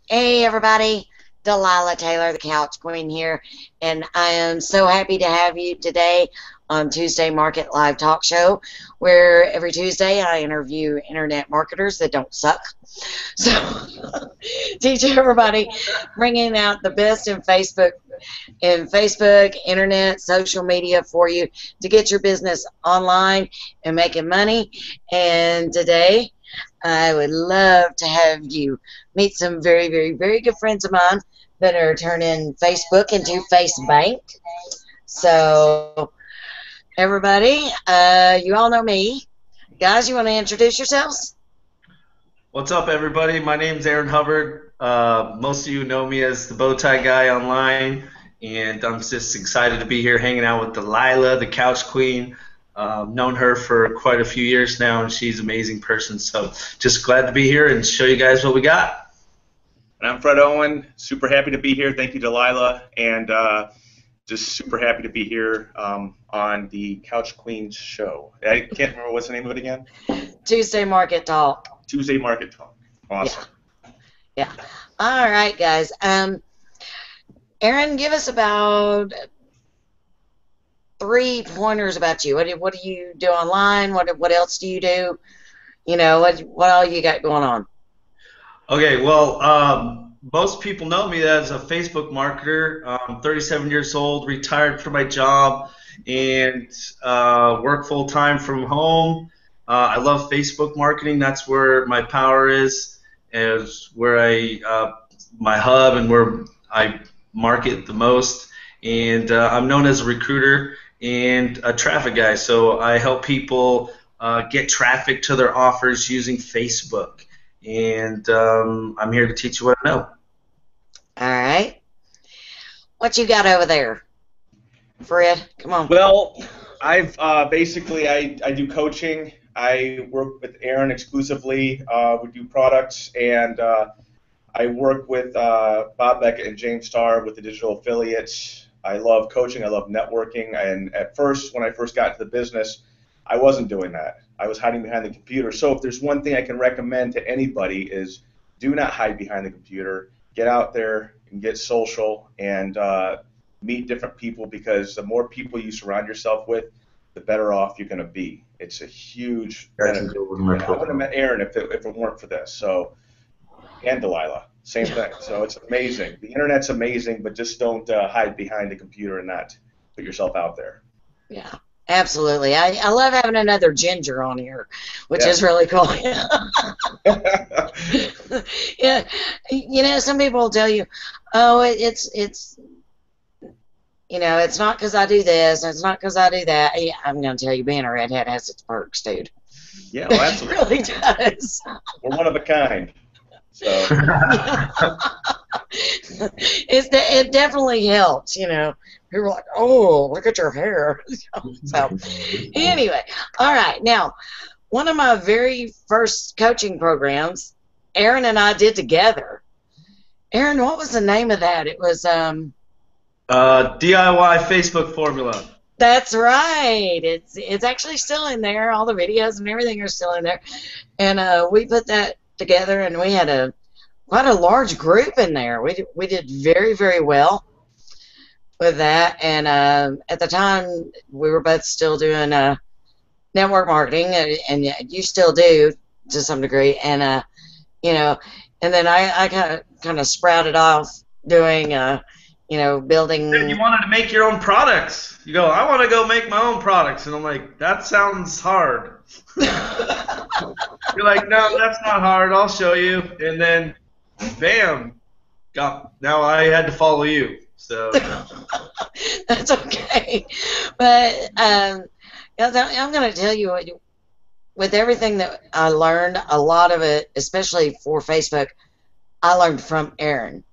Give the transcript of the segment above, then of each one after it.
Hey everybody, Delilah Taylor, the Couch Queen here, and I am so happy to have you today on Tuesday Market Live Talk Show, where every Tuesday I interview internet marketers that don't suck. So, teach everybody, bringing out the best in Facebook, internet, social media for you to get your business online and making money. And today, I would love to have you meet some very, very, very good friends of mine that are turning Facebook into FaceBank. So, everybody, you all know me. Guys, you want to introduce yourselves? What's up, everybody? My name's Aaron Hubbard. Most of you know me as the Bowtie Guy online, and I'm just excited to be here hanging out with Delilah, the Couch Queen. Known her for quite a few years now, and she's an amazing person. So just glad to be here and show you guys what we got. And I'm Fred Owen. Super happy to be here. Thank you, Delilah, and just super happy to be here on the Couch Queens show. I can't remember what's the name of it again. Tuesday Market Talk. Tuesday Market Talk. Awesome. Yeah. All right, guys. Aaron, give us about 3 pointers about you. What do you do online? What else do you do? You know, what all you got going on? Okay, well, most people know me as a Facebook marketer. I'm 37 years old, retired from my job, and work full time from home. I love Facebook marketing. That's where my power is where my hub and where I market the most. And I'm known as a recruiter and a traffic guy. So I help people get traffic to their offers using Facebook. And I'm here to teach you what I know. All right. What you got over there, Fred? Come on. Well, I've basically I do coaching. I work with Aaron exclusively. We do products, and I work with Bob Beckett and James Starr with the digital affiliates. I love coaching. I love networking. And at first, when I first got into the business, I wasn't doing that. I was hiding behind the computer. So if there's one thing I can recommend to anybody is do not hide behind the computer. Get out there and get social and meet different people, because the more people you surround yourself with, the better off you're going to be. It's a huge benefit. I wouldn't have met Aaron if it weren't for this. So, and Delilah, same thing. So it's amazing. The internet's amazing, but just don't hide behind the computer and not put yourself out there. Yeah, absolutely. I love having another ginger on here, which is really cool. Yeah, you know, some people will tell you, oh, it's you know, it's not because I do this, it's not because I do that. Yeah, I'm going to tell you, being a redhead has its perks, dude. Yeah, well, absolutely. It really does. We're one of a kind. So. It definitely helps, you know. People are like, oh, look at your hair. So, anyway, all right. Now, one of my very first coaching programs, Aaron and I did together. Aaron, what was the name of that? It was DIY Facebook formula. That's right. It's actually still in there. All the videos and everything are still in there. And we put that together, and we had quite a large group in there. We did very, very well with that. And at the time, we were both still doing network marketing, and you still do to some degree. And you know, and then I kind of sprouted off doing you know, building. Dude, you wanted to make your own products. You go, I want to go make my own products, and I'm like, that sounds hard. You're like, no, that's not hard. I'll show you. And then, bam, now I had to follow you. So that's okay. But I'm going to tell you, with everything that I learned, a lot of it, especially for Facebook, I learned from Aaron.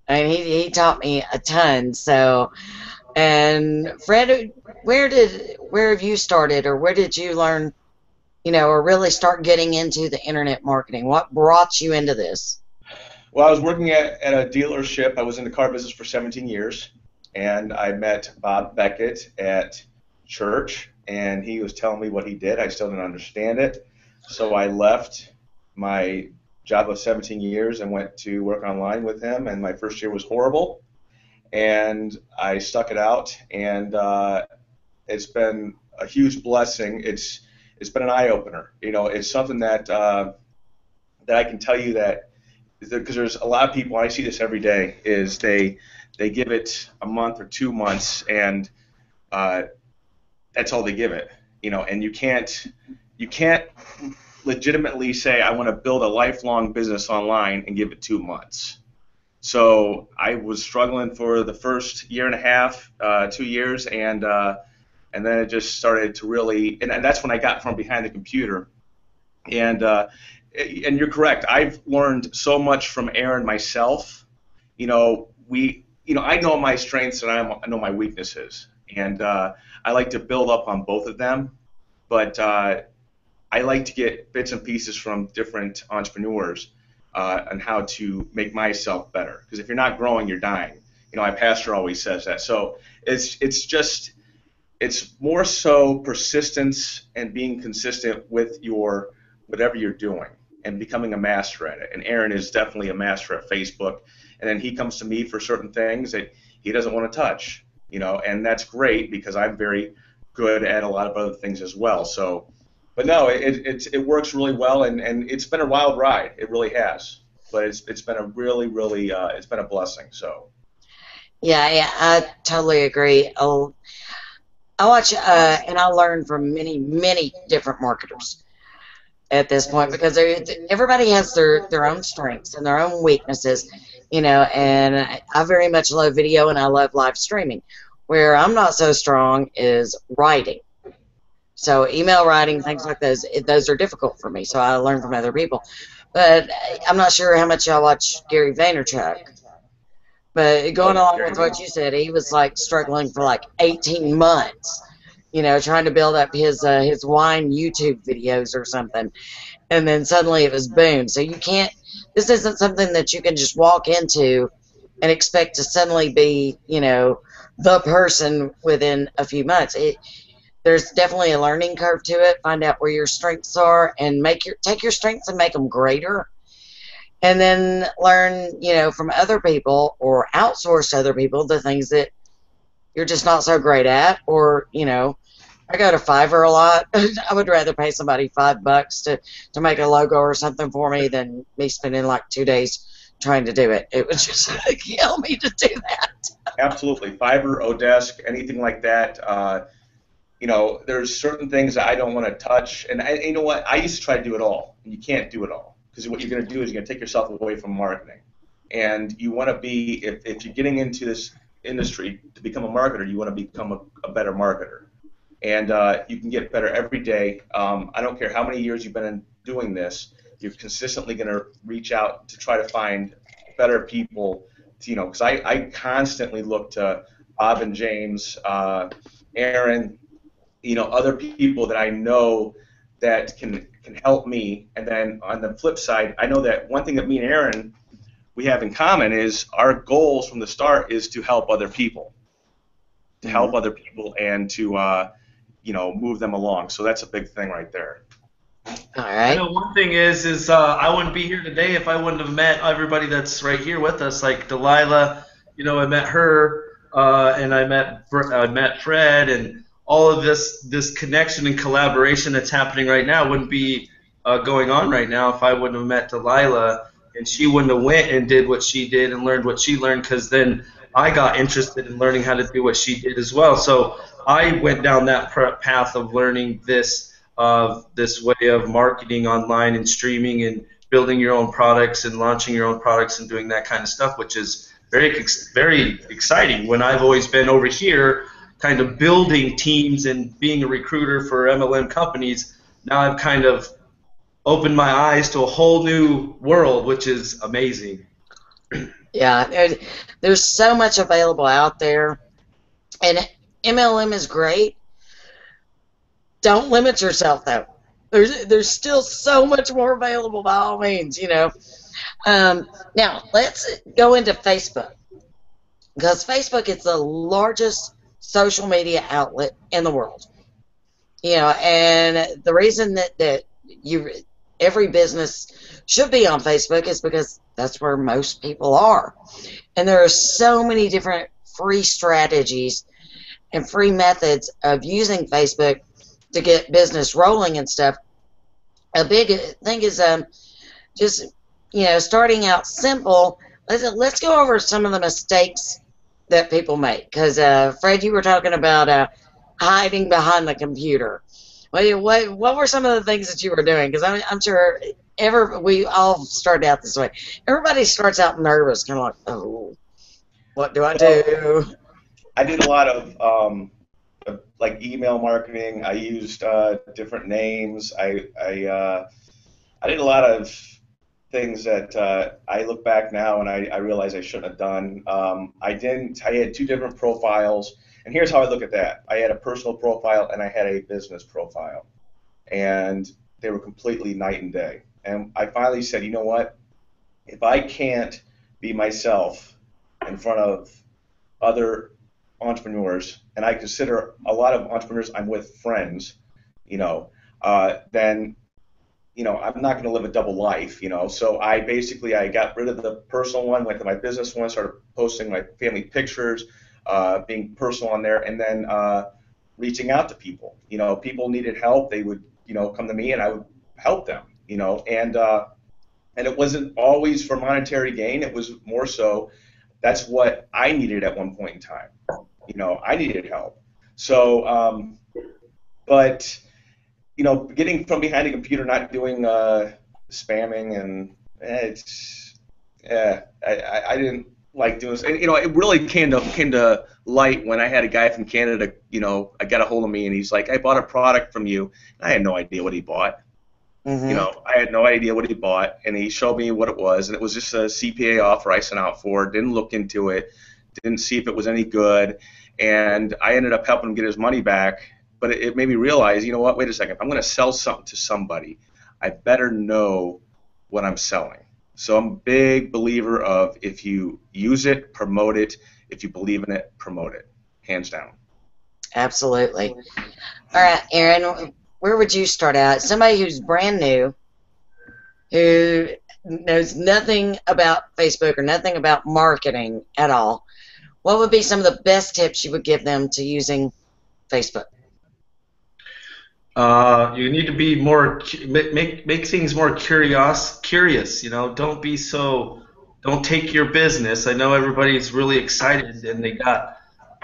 I mean, he taught me a ton. So, and Fred, where have you started, or where did you learn, you know, or really start getting into the internet marketing? What brought you into this? Well, I was working at a dealership. I was in the car business for 17 years, and I met Bob Beckett at church, and he was telling me what he did. I still didn't understand it, so I left my job of 17 years and went to work online with him. And my first year was horrible, and I stuck it out, and it's been a huge blessing. It's been an eye opener. You know, it's something that that I can tell you that, because there's a lot of people, I see this every day, is they give it a month or 2 months, and that's all they give it. You know, and you can't legitimately say, I want to build a lifelong business online and give it 2 months. So I was struggling for the first year and a half, 2 years, and then it just started to really, and that's when I got from behind the computer. And you're correct. I've learned so much from Aaron myself. You know, I know my strengths and I know my weaknesses, and I like to build up on both of them. But I like to get bits and pieces from different entrepreneurs on how to make myself better. Because if you're not growing, you're dying. You know, my pastor always says that. So it's more so persistence and being consistent with your whatever you're doing and becoming a master at it. And Aaron is definitely a master at Facebook. And then he comes to me for certain things that he doesn't want to touch. You know, and that's great because I'm very good at a lot of other things as well. So, but no, it works really well, and it's been a wild ride. It really has. But it's been a really it's been a blessing. So. Yeah, I totally agree. I watch and I learn from many different marketers at this point, because everybody has their own strengths and their own weaknesses, you know. And I very much love video and I love live streaming. Where I'm not so strong is writing. So email writing, things like those are difficult for me. So I learn from other people. But I'm not sure how much y'all watch Gary Vaynerchuk. But going along with what you said, he was like struggling for like 18 months, you know, trying to build up his wine YouTube videos or something. And then suddenly it was boom. So you can't, this isn't something that you can just walk into and expect to suddenly be, you know, the person within a few months. There's definitely a learning curve to it. Find out where your strengths are and take your strengths and make them greater. And then learn, you know, from other people or outsource to other people the things that you're just not so great at. Or, you know, I go to Fiverr a lot. I would rather pay somebody $5 to make a logo or something for me than me spending like 2 days trying to do it. It would just kill me to do that. Absolutely. Fiverr, Odesk, anything like that. You know, there's certain things that I don't want to touch. And you know what? I used to try to do it all. And you can't do it all. Because what you're going to do is you're going to take yourself away from marketing. And you want to be, if you're getting into this industry to become a marketer, you want to become a better marketer. And you can get better every day. I don't care how many years you've been doing this, you're consistently going to reach out to try to find better people. You know, because I constantly look to Bob and James, Aaron, you know, other people that I know that can help me. And then on the flip side, I know that one thing that me and Aaron, we have in common is our goals from the start is to help other people, and to, you know, move them along. So that's a big thing right there. All right. I know one thing is I wouldn't be here today if I wouldn't have met everybody that's right here with us, like Delilah. You know, I met her, and I met Fred, and all of this connection and collaboration that's happening right now wouldn't be going on right now if I wouldn't have met Delilah, and she wouldn't have went and did what she did and learned what she learned, because then I got interested in learning how to do what she did as well. So I went down that path of learning this way of marketing online and streaming and building your own products and launching your own products and doing that kind of stuff, which is very exciting when I've always been over here kind of building teams and being a recruiter for MLM companies. Now I've kind of opened my eyes to a whole new world, which is amazing. Yeah, there's so much available out there, and MLM is great. Don't limit yourself, though. There's still so much more available by all means, you know. Now, let's go into Facebook, because Facebook is the largest social media outlet in the world. You know, and the reason that every business should be on Facebook is because that's where most people are. And there are so many different free strategies and free methods of using Facebook to get business rolling and stuff. A big thing is just, you know, starting out simple. Let's go over some of the mistakes that people make. Because, Fred, you were talking about hiding behind the computer. What were some of the things that you were doing? Because I'm sure we all started out this way. Everybody starts out nervous, kind of like, oh, what do I do? I did a lot of like email marketing. I used different names. I did a lot of things that I look back now and I realize I shouldn't have done. I had two different profiles, and here's how I look at that. I had a personal profile and I had a business profile, and they were completely night and day. And I finally said, you know what? If I can't be myself in front of other entrepreneurs, and I consider a lot of entrepreneurs I'm with friends, you know, then, you know, I'm not going to live a double life, you know. So I got rid of the personal one, went to my business one, started posting my family pictures, being personal on there, and then reaching out to people. You know, people needed help, they would, you know, come to me and I would help them, you know, and it wasn't always for monetary gain. It was more so that's what I needed at one point in time. You know, I needed help. So, but, you know, getting from behind a computer, not doing spamming, and I didn't like doing this. And, you know, it really came to light when I had a guy from Canada, you know, I got a hold of me and he's like, I bought a product from you. And I had no idea what he bought. Mm-hmm. You know, I had no idea what he bought, and he showed me what it was, and it was just a CPA offer I sent out for. Didn't look into it, didn't see if it was any good, and I ended up helping him get his money back. But it made me realize, you know what? Wait a second. If I'm going to sell something to somebody, I better know what I'm selling. So I'm a big believer of if you use it, promote it. If you believe in it, promote it. Hands down. Absolutely. All right, Aaron. Where would you start out? Somebody who's brand new, who knows nothing about Facebook or nothing about marketing at all. What would be some of the best tips you would give them to using Facebook? You need to be more, make things more curious. You know, don't take your business. I know everybody's really excited and they got,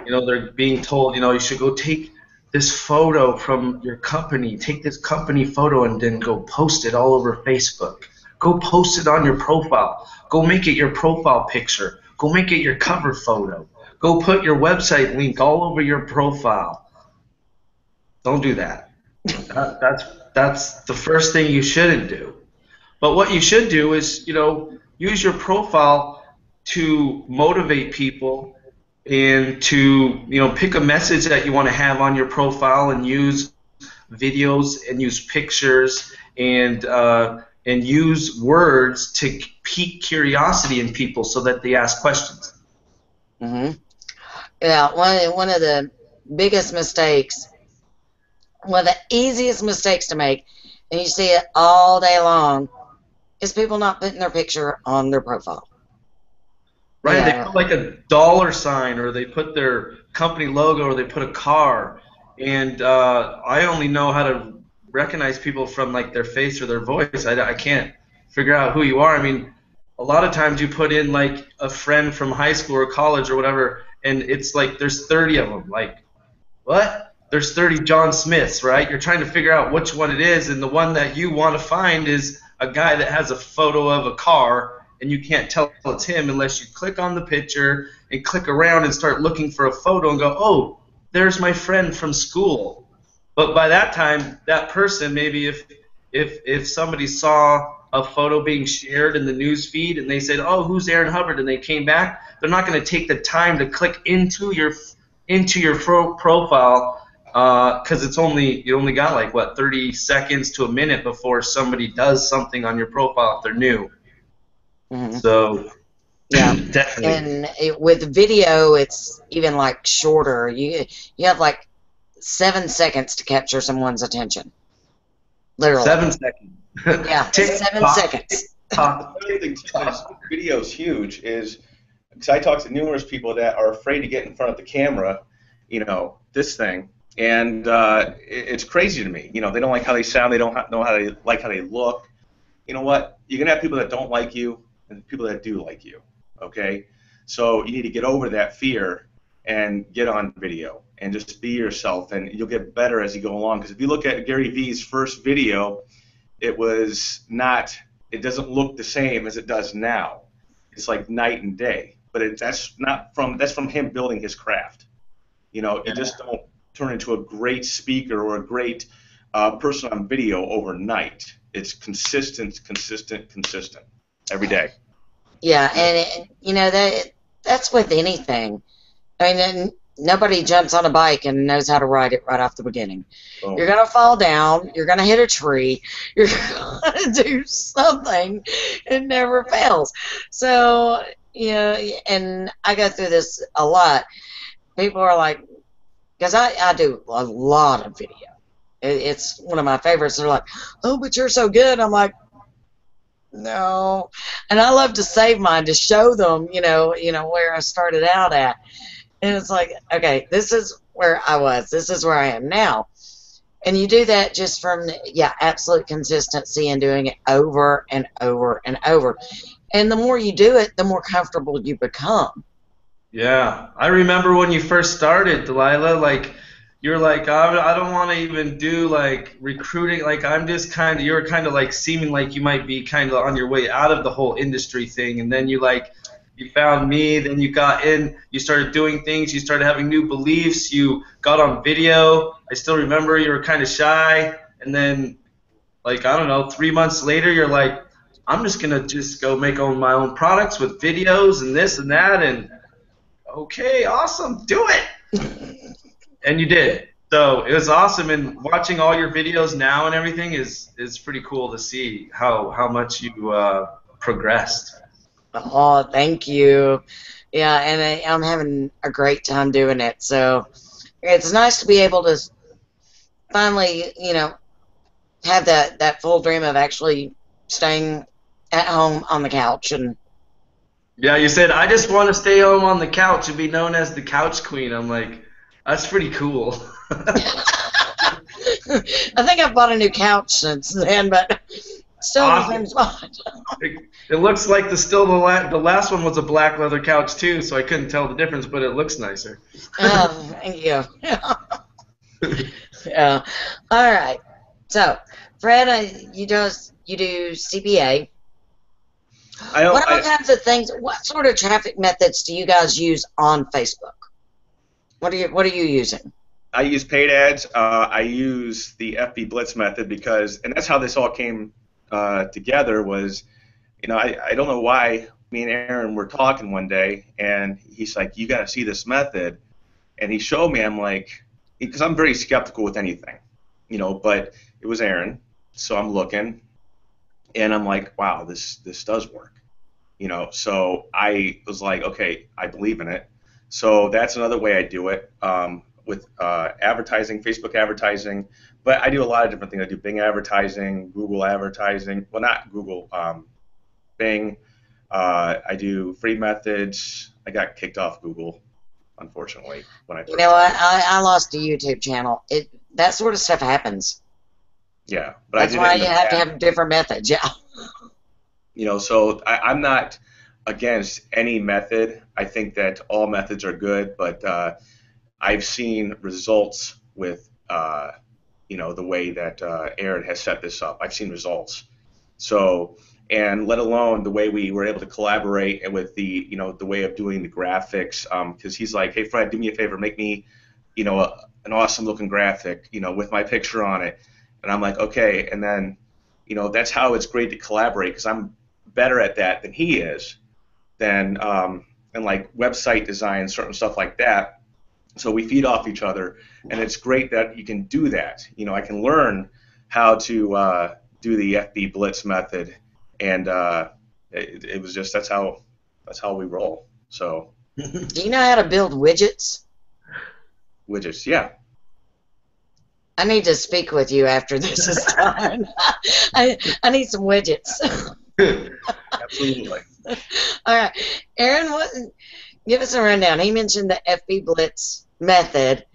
you know, they're being told, you know, you should go take this photo from your company, take this company photo and then go post it all over Facebook. Go post it on your profile. Go make it your profile picture. Go make it your cover photo. Go put your website link all over your profile. Don't do that. That's the first thing you shouldn't do. But what you should do is, you know, use your profile to motivate people and to, you know, pick a message that you want to have on your profile and use videos and use pictures and use words to pique curiosity in people so that they ask questions. Mm-hmm. Yeah, one of the biggest mistakes, one of the easiest mistakes to make, and you see it all day long, is people not putting their picture on their profile. Right, yeah. They put like a dollar sign, or they put their company logo, or they put a car. And I only know how to recognize people from like their face or their voice. I can't figure out who you are. I mean, a lot of times you put in like a friend from high school or college or whatever, and it's like there's 30 of them. Like, what? There's 30 John Smiths, right? You're trying to figure out which one it is, and the one that you want to find is a guy that has a photo of a car, and you can't tell it's him unless you click on the picture and click around and start looking for a photo and go, oh, there's my friend from school. But by that time, that person, maybe if somebody saw a photo being shared in the news feed and they said, oh, who's Aaron Hubbard, and they came back, they're not going to take the time to click into your profile because you only got like, what, 30 seconds to a minute before somebody does something on your profile if they're new. Mm-hmm. So, yeah, definitely. And with video, it's even like shorter. You have like 7 seconds to capture someone's attention. Literally. 7 seconds. Yeah, 7 seconds. TikTok. The other thing too is video is huge. Is because I talk to numerous people that are afraid to get in front of the camera, this thing, and it's crazy to me. They don't like how they sound. They don't know how they like how they look. You know what? You're gonna have people that don't like you and people that do like you. Okay, so you need to get over that fear and get on video and just be yourself, and you'll get better as you go along. Because if you look at Gary Vee's first video, it doesn't look the same as it does now. It's like night and day. But that's from him building his craft. You just don't turn into a great speaker or a great person on video overnight. It's consistent every day. Yeah, and that's with anything. I mean, nobody jumps on a bike and knows how to ride it right off the beginning. Oh. You're gonna fall down. You're gonna hit a tree. You're gonna do something. It never fails. So and I go through this a lot. People are like, because I do a lot of video. It's one of my favorites. They're like, oh, but you're so good. I'm like, no. And I love to save mine to show them, where I started out at. And it's like, okay, this is where I was. This is where I am now. And you do that just from, absolute consistency and doing it over and over and over. And the more you do it, the more comfortable you become. Yeah. I remember when you first started, Delilah, like, you're like, I don't want to even do, like, recruiting. Like, you're kind of, like, seeming like you might be kind of on your way out of the whole industry thing. And then you found me, then you got in, you started doing things, you started having new beliefs, you got on video. I still remember you were kind of shy. And then, like, I don't know, 3 months later, you're like, I'm just going to go make my own products with videos and this and that. And, okay, awesome, do it. And you did. So it was awesome, and watching all your videos now and everything is pretty cool to see how much you progressed. Oh, thank you. Yeah, and I'm having a great time doing it. So it's nice to be able to finally, have that full dream of actually staying at home on the couch. And yeah, you said, I just want to stay home on the couch and be known as the Couch Queen. I'm like, that's pretty cool. I think I've bought a new couch since then, but still awesome. In the same spot. It looks like the last one was a black leather couch too, so I couldn't tell the difference, but it looks nicer. Thank you. Yeah. All right. So, Fred, you do CPA. What kinds of things? What sort of traffic methods do you guys use on Facebook? What are you using? I use paid ads. I use the FB Blitz method and that's how this all came together. Was I don't know why me and Aaron were talking one day, and he's like, you got to see this method, and he showed me. I'm like, because I'm very skeptical with anything, but it was Aaron, so I'm looking, and I'm like, wow, this does work, so I was like, okay, I believe in it. So that's another way I do it with advertising, Facebook advertising. But I do a lot of different things. I do Bing advertising, Google advertising. Well, not Google, Bing. I do free methods. I got kicked off Google, unfortunately, when I first I lost a YouTube channel. That sort of stuff happens. Yeah, but that's why you have to have different methods. Yeah. So I'm not against any method. I think that all methods are good, but I've seen results with the way that Aaron has set this up. I've seen results. So, and let alone the way we were able to collaborate and with the way of doing the graphics, because he's like, hey Fred, do me a favor, make me an awesome looking graphic with my picture on it. And I'm like, okay. And then that's how it's great to collaborate, because I'm better at that than he is. And like website design, certain stuff like that. So we feed off each other, and it's great that you can do that. I can learn how to do the FB Blitz method, and it was just that's how we roll. So. Do you know how to build widgets? Widgets, yeah. I need to speak with you after this is done. I need some widgets. Absolutely. All right, Aaron, give us a rundown. He mentioned the FB Blitz method.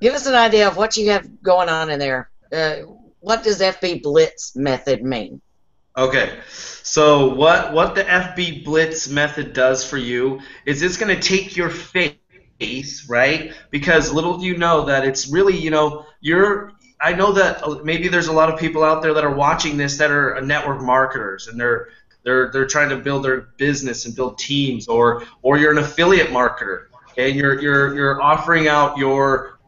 Give us an idea of what you have going on in there. What does FB Blitz method mean? Okay, so what the FB Blitz method does for you is it's going to take your face, right? Because little do you know that it's really, I know that maybe there's a lot of people out there that are watching this that are network marketers, and they're trying to build their business and build teams, or you're an affiliate marketer, okay? And you're offering out your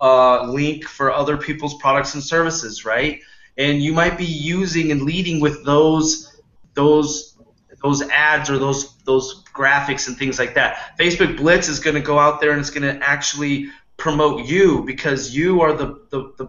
link for other people's products and services, right? And you might be using and leading with those ads or those graphics and things like that. Facebook Blitz is going to go out there and it's going to actually promote you, because you are the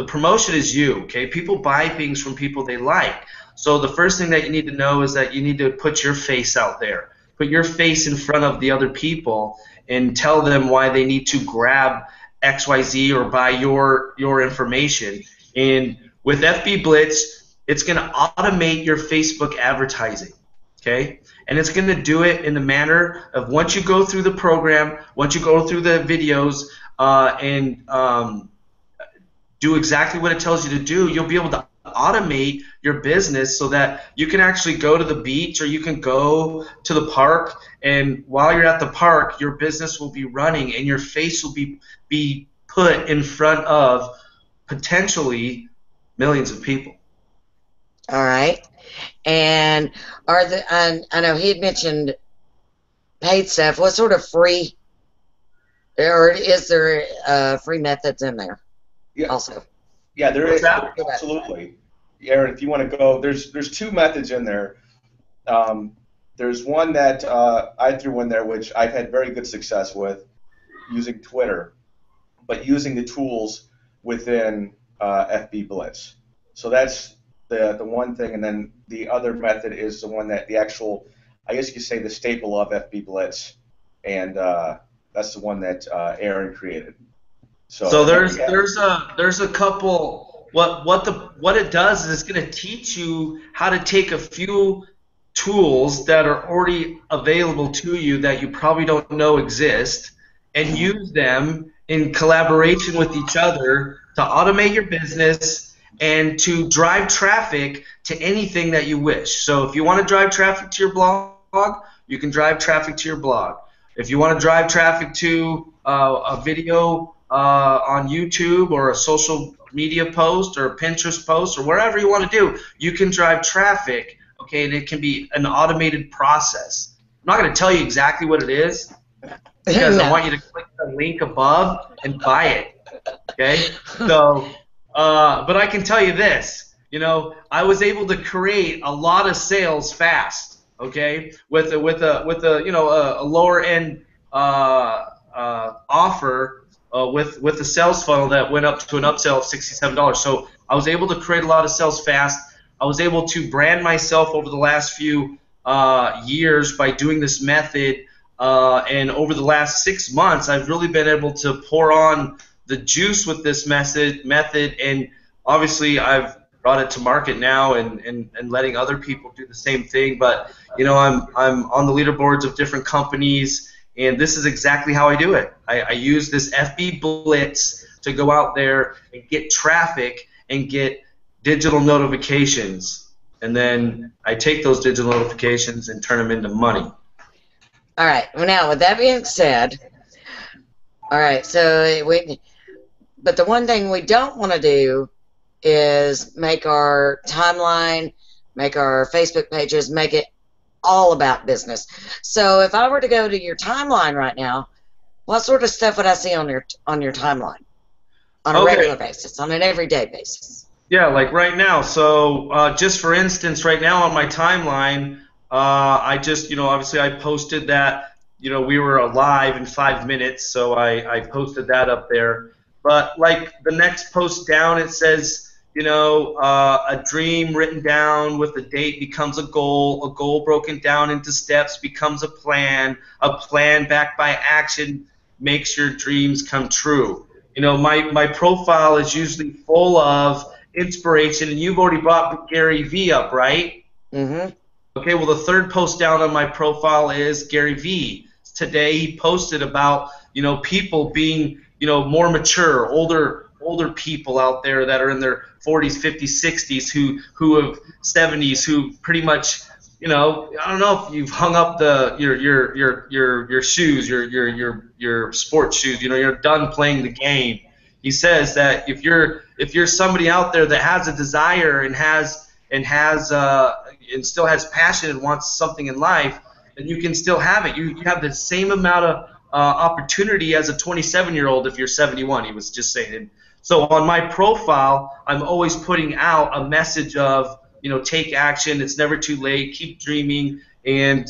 promotion is you. Okay, people buy things from people they like. So the first thing that you need to know is that you need to put your face out there. Put your face in front of the other people and tell them why they need to grab XYZ or buy your information. And with FB Blitz, it's going to automate your Facebook advertising, okay? And it's going to do it in the manner of, once you go through the program, once you go through the videos and do exactly what it tells you to do, you'll be able to automate your business so that you can actually go to the beach or you can go to the park, and while you're at the park, your business will be running and your face will be put in front of potentially millions of people. All right. And I know he had mentioned paid stuff. What sort of free, or is there free methods in there? Yeah. Also. Yeah, there is. Absolutely. Aaron, if you want to go, there's two methods in there. There's one that I threw in there, which I've had very good success with, using Twitter, but using the tools within FB Blitz. So that's the one thing, and then the other method is the one that the actual, I guess you could say, the staple of FB Blitz, and that's the one that Aaron created. So there's a couple. What it does is it's going to teach you how to take a few tools that are already available to you that you probably don't know exist, and use them in collaboration with each other to automate your business and to drive traffic to anything that you wish. So if you want to drive traffic to your blog, you can drive traffic to your blog. If you want to drive traffic to a video on YouTube or a social media post or a Pinterest post or wherever you want to do, you can drive traffic, okay, and it can be an automated process. I'm not going to tell you exactly what it is, because I want you to click the link above and buy it, okay? So, but I can tell you this, I was able to create a lot of sales fast, okay, with a lower end offer. With the sales funnel that went up to an upsell of $67. So I was able to create a lot of sales fast. I was able to brand myself over the last few years by doing this method, and over the last 6 months, I've really been able to pour on the juice with this method, and obviously I've brought it to market now and letting other people do the same thing. But I'm on the leaderboards of different companies. And this is exactly how I do it. I use this FB Blitz to go out there and get traffic and get digital notifications. And then I take those digital notifications and turn them into money. All right. Well, now, with that being said, all right, but the one thing we don't want to do is make our timeline, make our Facebook pages, make it all about business. So if I were to go to your timeline right now, what sort of stuff would I see on your timeline on a regular basis, on an everyday basis? Yeah, like right now. So just for instance, right now on my timeline, I just, obviously I posted that, we were live in 5 minutes, so I posted that up there. But like the next post down, it says, a dream written down with a date becomes a goal broken down into steps becomes a plan backed by action makes your dreams come true. My profile is usually full of inspiration, and you've already brought Gary Vee up, right? Mm-hmm. Okay, well, the third post down on my profile is Gary Vee. Today he posted about, people being, more mature, older people out there that are in their 40s, 50s, 60s who have 70s who pretty much, I don't know if you've hung up your shoes, your sports shoes, you're done playing the game. He says that if you're somebody out there that has a desire and still has passion and wants something in life, then you can still have it. You have the same amount of opportunity as a 27-year-old if you're 71. He was just saying. So on my profile, I'm always putting out a message of, take action. It's never too late. Keep dreaming. And,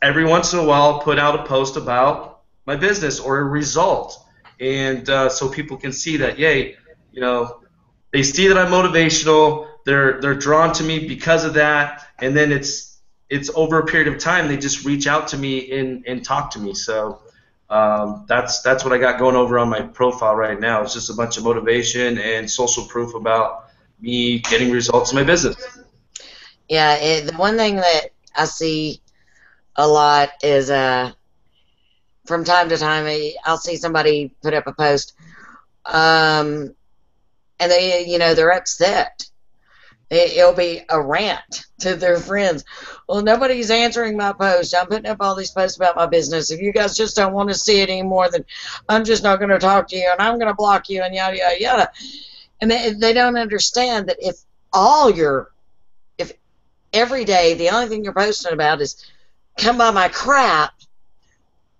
every once in a while, I'll put out a post about my business or a result. And so people can see that, yay, they see that I'm motivational. They're drawn to me because of that. And then it's over a period of time, they just reach out to me and talk to me. So that's what I got going over on my profile right now. It's just a bunch of motivation and social proof about me getting results in my business. Yeah, the one thing that I see a lot is from time to time I'll see somebody put up a post, and they're upset. It'll be a rant to their friends. Well, nobody's answering my post. I'm putting up all these posts about my business. If you guys just don't want to see it anymore, then I'm just not going to talk to you, and I'm going to block you, and yada, yada, yada. And they don't understand that if every day the only thing you're posting about is come buy my crap,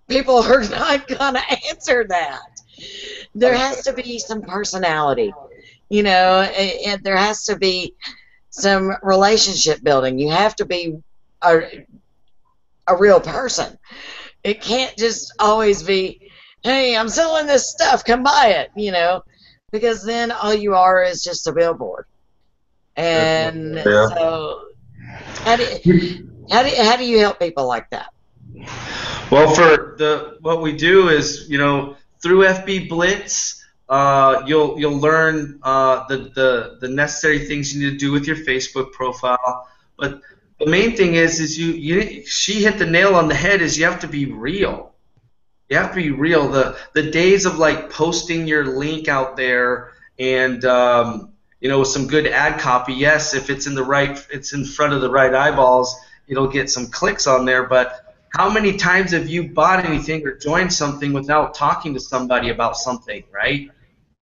people are not going to answer that. There has to be some personality, and there has to be some relationship building. You have to be a real person. It can't just always be, hey, I'm selling this stuff, come buy it, because then all you are is just a billboard. And so how do you help people like that? Well, what we do is, through FB Blitz, you'll learn the necessary things you need to do with your Facebook profile. But the main thing is she hit the nail on the head. Is you have to be real. You have to be real. The days of like posting your link out there and with some good ad copy. Yes, if it's it's in front of the right eyeballs, it'll get some clicks on there. But how many times have you bought anything or joined something without talking to somebody about something, right?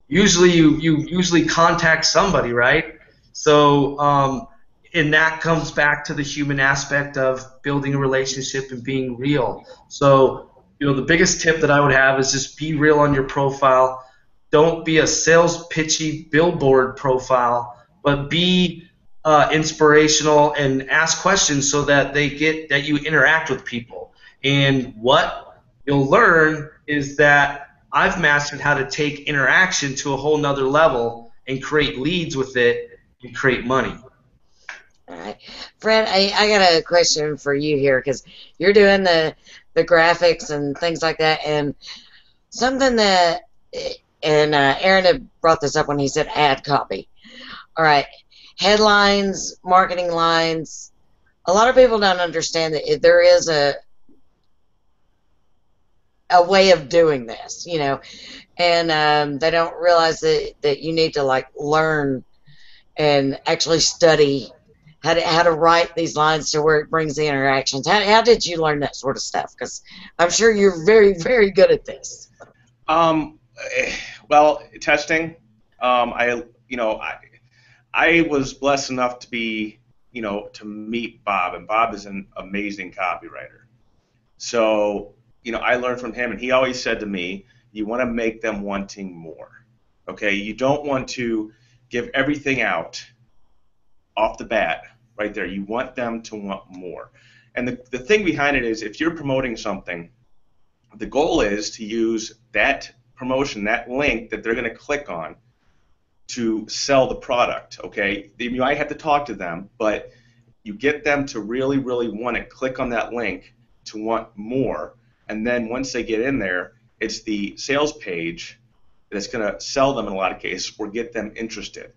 Usually you contact somebody, right? So and that comes back to the human aspect of building a relationship and being real. So the biggest tip that I would have is just be real on your profile. Don't be a sales pitchy billboard profile, but be inspirational and ask questions so that that you interact with people. And what you'll learn is that I've mastered how to take interaction to a whole nother level and create leads with it and create money. All right. Fred, I got a question for you here because you're doing the graphics and things like that, and something that, and Aaron had brought this up when he said ad copy. All right. Headlines, marketing lines. A lot of people don't understand that there is a way of doing this, and they don't realize that you need to learn and actually study how to write these lines to where it brings the interactions. How did you learn that sort of stuff? Because I'm sure you're very, very good at this. Well, testing. I was blessed enough to be, to meet Bob, and Bob is an amazing copywriter. So, I learned from him, and he always said to me, you want to make them wanting more. Okay, you don't want to give everything out off the bat right there. You want them to want more. And the thing behind it is, if you're promoting something, the goal is to use that promotion, that link that they're going to click on to sell the product, okay? You might have to talk to them, but you get them to really, really want to click on that link to want more, and then once they get in there, it's the sales page that's going to sell them in a lot of cases or get them interested.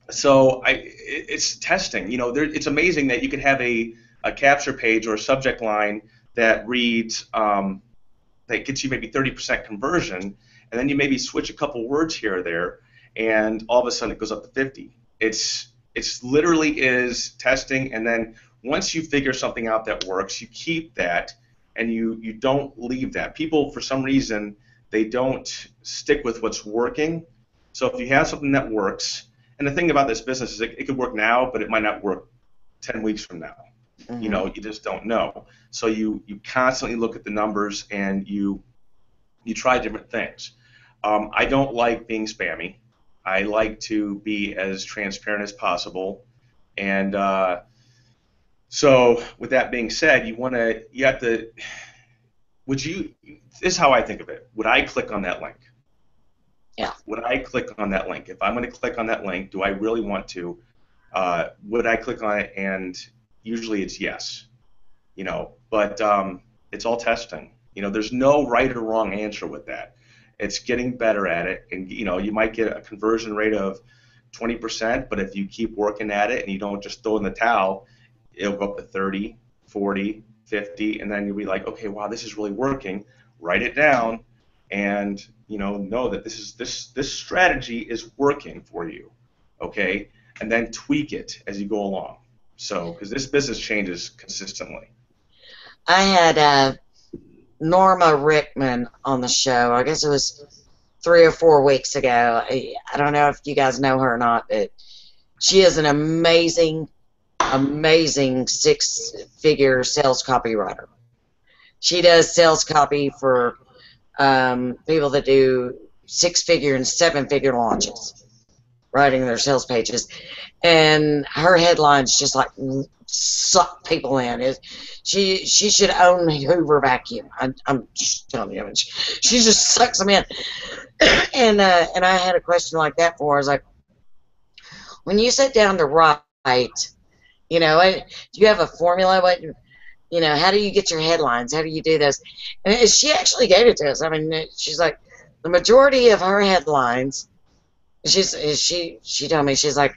So it's testing. It's amazing that you can have a capture page or a subject line that reads that gets you maybe 30% conversion, and then you maybe switch a couple words here or there, and all of a sudden it goes up to 50. It's literally is testing, and then once you figure something out that works, you keep that, and you don't leave that. People, for some reason, they don't stick with what's working. So if you have something that works, and the thing about this business is it could work now, but it might not work 10 weeks from now. You just don't know. So you constantly look at the numbers and you try different things. I don't like being spammy. I like to be as transparent as possible. And so with that being said, this is how I think of it. Would I click on that link? Yeah. Would I click on that link? If I'm going to click on that link, do I really want to? Would I click on it? And usually it's yes. But it's all testing. There's no right or wrong answer with that. It's getting better at it, and you might get a conversion rate of 20%, but if you keep working at it and you don't just throw in the towel, it'll go up to 30, 40, 50, and then you'll be like, okay, wow, this is really working. Write it down, and know that this strategy is working for you, okay? And then tweak it as you go along. So, because this business changes consistently. I had Norma Rickman on the show. I guess it was 3 or 4 weeks ago. I don't know if you guys know her or not, but she is an amazing 6-figure sales copywriter. She does sales copy for people that do 6-figure and 7-figure launches, writing their sales pages, and her headlines just like suck people in. She should own Hoover Vacuum. I'm just telling you, she just sucks them in. And I had a question like that for her. I was like, when you sit down to write, do you have a formula? How do you get your headlines? How do you do this? And she actually gave it to us. I mean, she's like, the majority of her headlines, she told me, she's like,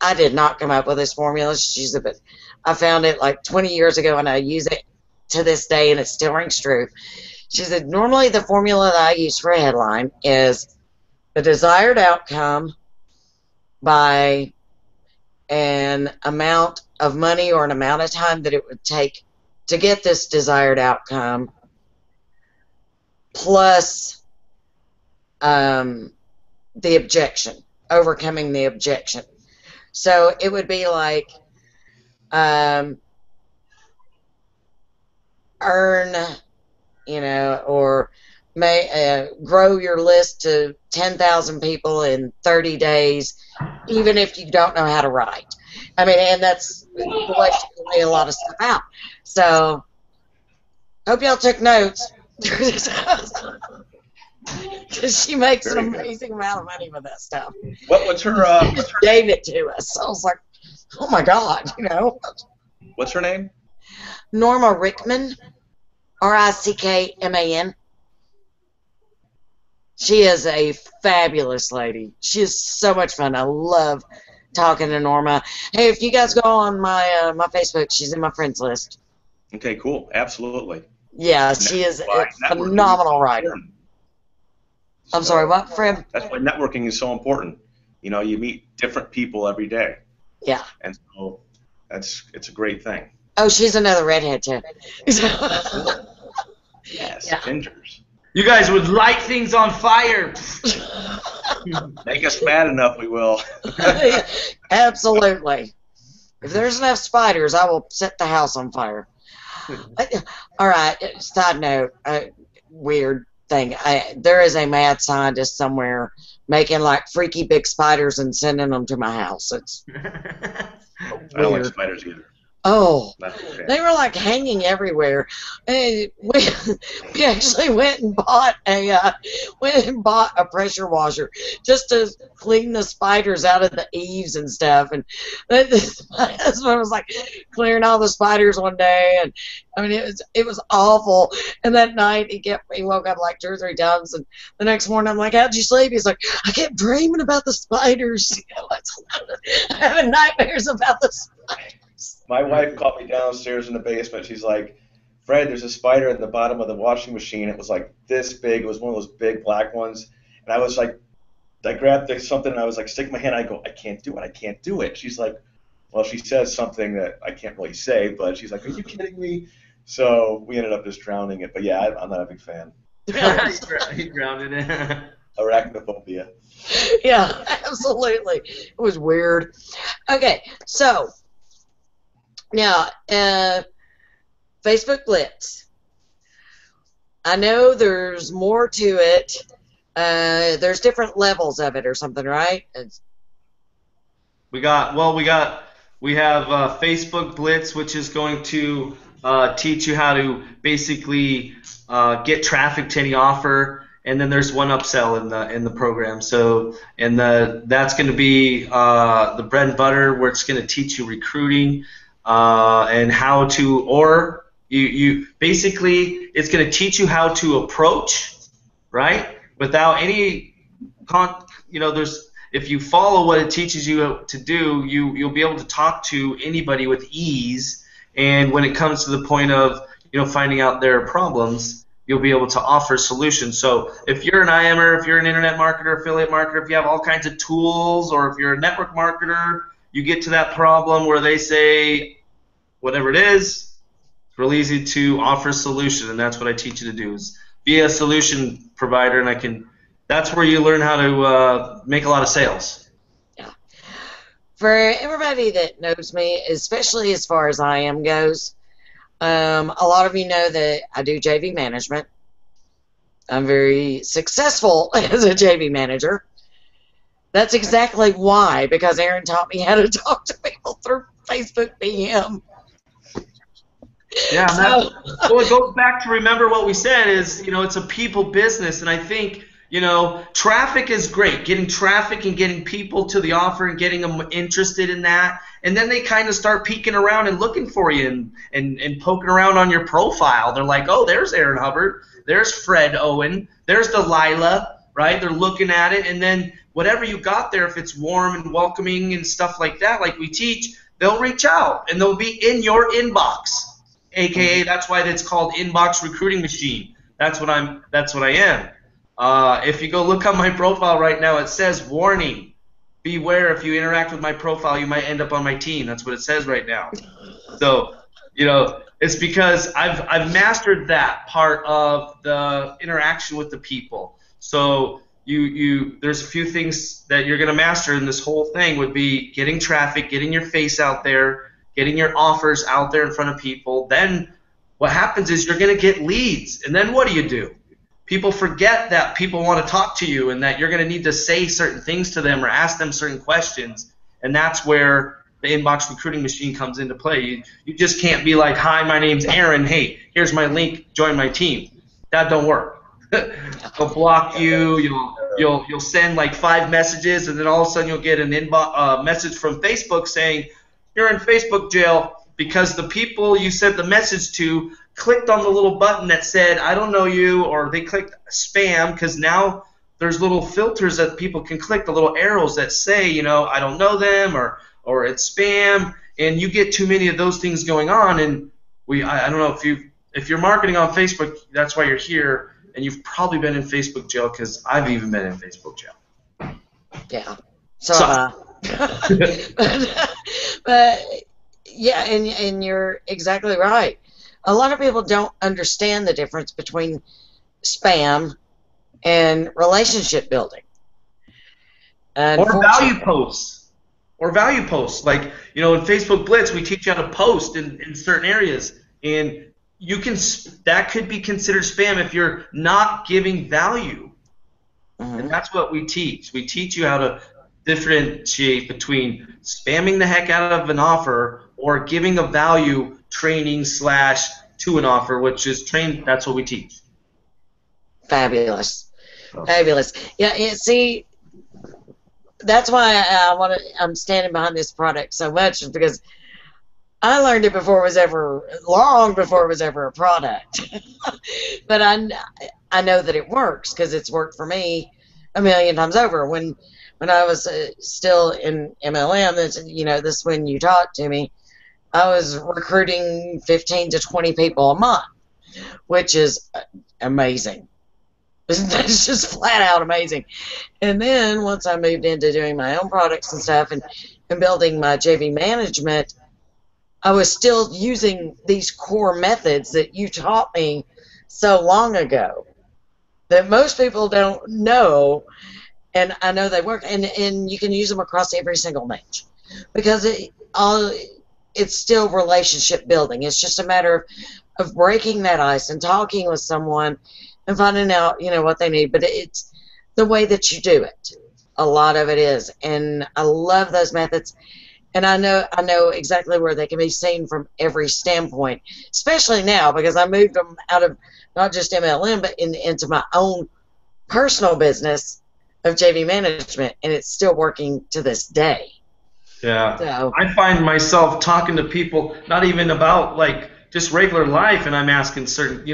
I did not come up with this formula. She said, but I found it like 20 years ago, and I use it to this day, and it still rings true. She said, normally the formula that I use for a headline is the desired outcome by an amount of money or an amount of time that it would take to get this desired outcome, plus the objection, overcoming the objection. So it would be like earn, or grow your list to 10,000 people in 30 days, even if you don't know how to write. I mean, and that's the way she can lay a lot of stuff out. So, hope y'all took notes. Because she makes an amazing amount of money with that stuff. What's her? She just gave it to us. So I was like, oh my God, What's her name? Norma Rickman, Rickman. She is a fabulous lady. She is so much fun. I love talking to Norma. Hey, if you guys go on my Facebook, she's in my friends list. Okay, cool. Absolutely. Yeah, she is a phenomenal writer. I'm sorry, what, Fred? That's why networking is so important. You meet different people every day. Yeah. And so it's a great thing. Oh, she's another redhead, too. Yes, Yeah. gingers. You guys would light things on fire. Make us mad enough, we will. Absolutely. If there's enough spiders, I will set the house on fire. All right, side note, weird thing. There is a mad scientist somewhere making like freaky big spiders and sending them to my house. It's I don't like spiders either. Oh, Not a big fan. they were like hanging everywhere. And we actually went and bought a pressure washer just to clean the spiders out of the eaves and stuff. And my husband was like clearing all the spiders one day, and I mean it was awful. And that night he woke up like 2 or 3 times, and the next morning I'm like, how'd you sleep? He's like, I kept dreaming about the spiders. You know, I'm having nightmares about the spiders. My wife called me downstairs in the basement. She's like, Fred, there's a spider at the bottom of the washing machine. It was like this big. It was one of those big black ones. And I was like, I grabbed something and I was like, sticking my hand. I go, I can't do it. I can't do it. She's like, well, she says something that I can't really say, but she's like, are you kidding me? So we ended up just drowning it. But yeah, I'm not a big fan. He drowned it. Arachnophobia. Yeah, absolutely. It was weird. Okay, so now Facebook Blitz. I know there's more to it. There's different levels of it or something, right? We have Facebook Blitz, which is going to teach you how to basically get traffic to any offer, and then there's one upsell in the program. So, and that's going to be the bread and butter, where it's going to teach you recruiting and how to, or you basically it's going to teach you how to approach, right? Without any there's. If you follow what it teaches you to do, you'll be able to talk to anybody with ease. And when it comes to the point of finding out their problems, you'll be able to offer solutions. So if you're an IMer, if you're an internet marketer, affiliate marketer, if you have all kinds of tools, or if you're a network marketer, you get to that problem where they say whatever it is, it's real easy to offer a solution, and that's what I teach you to do, is be a solution provider, and that's where you learn how to make a lot of sales. Yeah. For everybody that knows me, especially as far as IM goes, a lot of you know that I do JV management. I'm very successful as a JV manager. That's exactly why, because Aaron taught me how to talk to people through Facebook PM. Yeah, well, it goes back to remember what we said is, it's a people business, and I think traffic is great. Getting traffic and getting people to the offer and getting them interested in that. And then they kind of start peeking around and looking for you and poking around on your profile. They're like, oh, there's Aaron Hubbard. There's Fred Owen. There's Delilah, right? They're looking at it. And then whatever you got there, if it's warm and welcoming and stuff like that, like we teach, they'll reach out and they'll be in your inbox. AKA, that's why it's called Inbox Recruiting Machine. That's what I am. If you go look on my profile right now, it says, warning, beware, if you interact with my profile, you might end up on my team. That's what it says right now. So, it's because I've mastered that part of the interaction with the people. So there's a few things that you're going to master in this whole thing would be getting traffic, getting your face out there, getting your offers out there in front of people. Then what happens is you're going to get leads. And then what do? People forget that people want to talk to you and that you're going to need to say certain things to them or ask them certain questions. And that's where the Inbox Recruiting Machine comes into play. You just can't be like, hi, my name's Aaron. Hey, here's my link. Join my team. That don't work. They'll block you. You'll send like 5 messages, and then all of a sudden you'll get an message from Facebook saying, you're in Facebook jail because the people you sent the message to clicked on the little button that said, I don't know you, or they clicked spam, because now there's little filters that people can click, the little arrows that say, I don't know them, or it's spam, and you get too many of those things going on, and I don't know if you're marketing on Facebook, that's why you're here, and you've probably been in Facebook jail, because I've even been in Facebook jail. Yeah. So but yeah, and you're exactly right. A lot of people don't understand the difference between spam and relationship building. Or value posts. Like, in Facebook Blitz, we teach you how to post in certain areas. And that could be considered spam if you're not giving value. Mm-hmm. And that's what we teach. We teach you how to differentiate between spamming the heck out of an offer or giving a value training slash to an offer, which is train. That's what we teach. Fabulous. So. Fabulous. Yeah, see, that's why I'm standing behind this product so much, is because I learned it long before it was ever a product. But I know that it works because it's worked for me a million times over. When I was still in MLM, this when you talked to me, I was recruiting 15 to 20 people a month, which is amazing. That's just flat out amazing. And then once I moved into doing my own products and stuff and building my JV management, I was still using these core methods that you taught me so long ago that most people don't know, and I know they work, and you can use them across every single niche because it's still relationship building. It's just a matter of breaking that ice and talking with someone and finding out, what they need. But it's the way that you do it. A lot of it is, and I love those methods. And I know exactly where they can be seen from every standpoint, especially now because I moved them out of not just MLM but into my own personal business of JV management, and it's still working to this day. Yeah. So, I find myself talking to people not even about like just regular life, and I'm asking certain,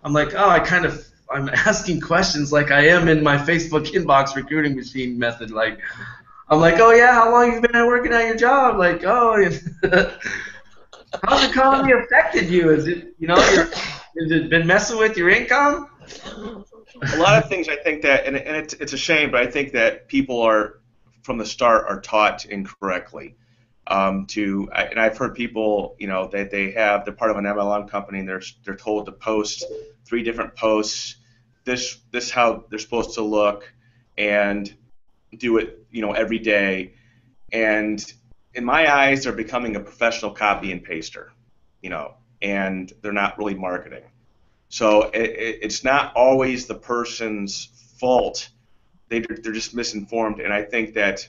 I'm like, I'm asking questions like I am in my Facebook inbox recruiting machine method, like. I'm like, oh yeah, how long have you been working at your job? Like, oh, how's the economy affected you? Is it, has it been messing with your income? A lot of things I think that, and it's a shame, but I think that people from the start are taught incorrectly. And I've heard people, that they're part of an MLM company and they're told to post 3 different posts. This how they're supposed to look, and do it, every day, and in my eyes, they're becoming a professional copy and paster, and they're not really marketing. So it's not always the person's fault. They're just misinformed, and I think that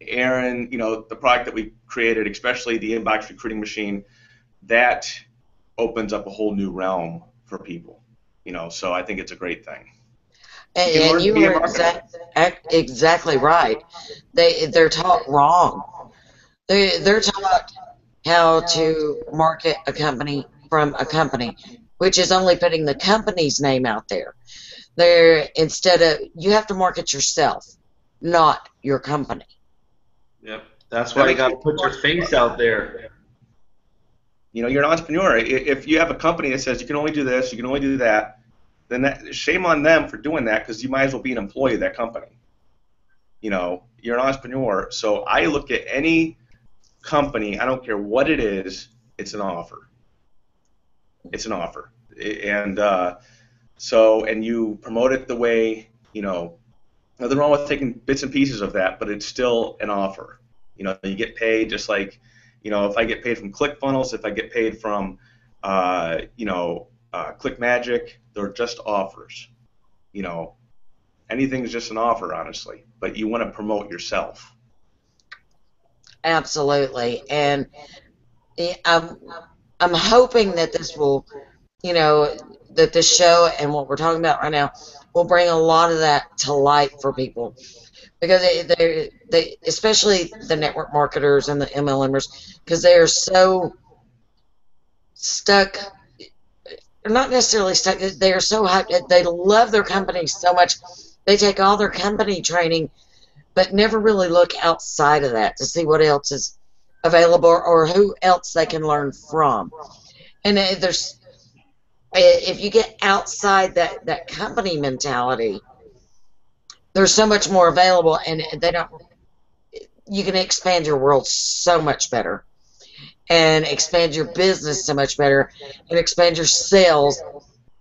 Aaron, the product that we created, especially the inbox recruiting machine, that opens up a whole new realm for people, so I think it's a great thing. and you were exactly right. They're taught wrong. They're taught how to market a company from a company, which is only putting the company's name out there. Instead of, you have to market yourself, not your company. Yep, that's why you got to put your face out there. You're an entrepreneur. If you have a company that says you can only do this, you can only do that, then shame on them for doing that, because you might as well be an employee of that company. You're an entrepreneur, so I look at any company, I don't care what it is, it's an offer. It's an offer, and and you promote it the way, nothing wrong with taking bits and pieces of that, but it's still an offer. You get paid just like, if I get paid from ClickFunnels, if I get paid from, ClickMagic, they're just offers. Anything is just an offer, honestly, but you want to promote yourself. Absolutely, and I'm hoping that this will, that this show and what we're talking about right now will bring a lot of that to light for people, because they especially the network marketers and the MLMers, because they are so stuck. Not necessarily stuck. They are so hyped. They love their company so much. They take all their company training, but never really look outside of that to see what else is available or who else they can learn from. And if you get outside that company mentality, there's so much more available, and you can expand your world so much better, and expand your business so much better, and expand your sales,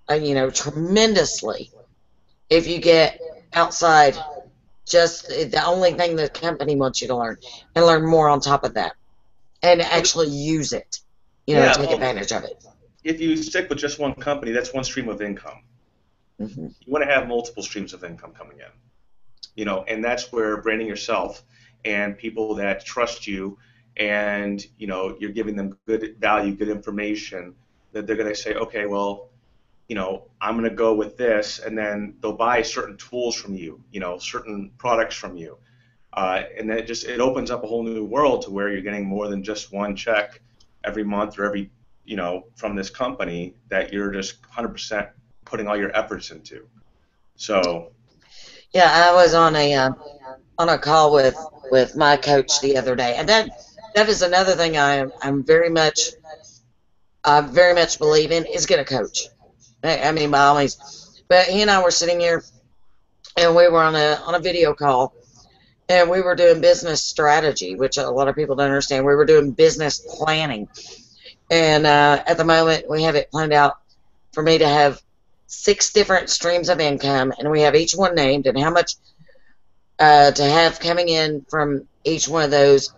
tremendously, if you get outside just the only thing the company wants you to learn, and learn more on top of that, and actually use it, take advantage of it. If you stick with just one company, that's one stream of income. Mm-hmm. You want to have multiple streams of income coming in, and that's where branding yourself and people that trust you and you're giving them good value, good information, that they're going to say, okay, well, I'm going to go with this, and then they'll buy certain tools from you, certain products from you, and then it opens up a whole new world to where you're getting more than just one check every month or every from this company that you're just 100% putting all your efforts into. So Yeah, I was on a call with my coach the other day, and that is another thing I'm very much believe in is get a coach. I mean, by all means. But he and I were sitting here, and we were on a video call, and we were doing business strategy, which a lot of people don't understand. We were doing business planning, and at the moment we have it planned out for me to have 6 different streams of income, and we have each one named and how much to have coming in from each one of those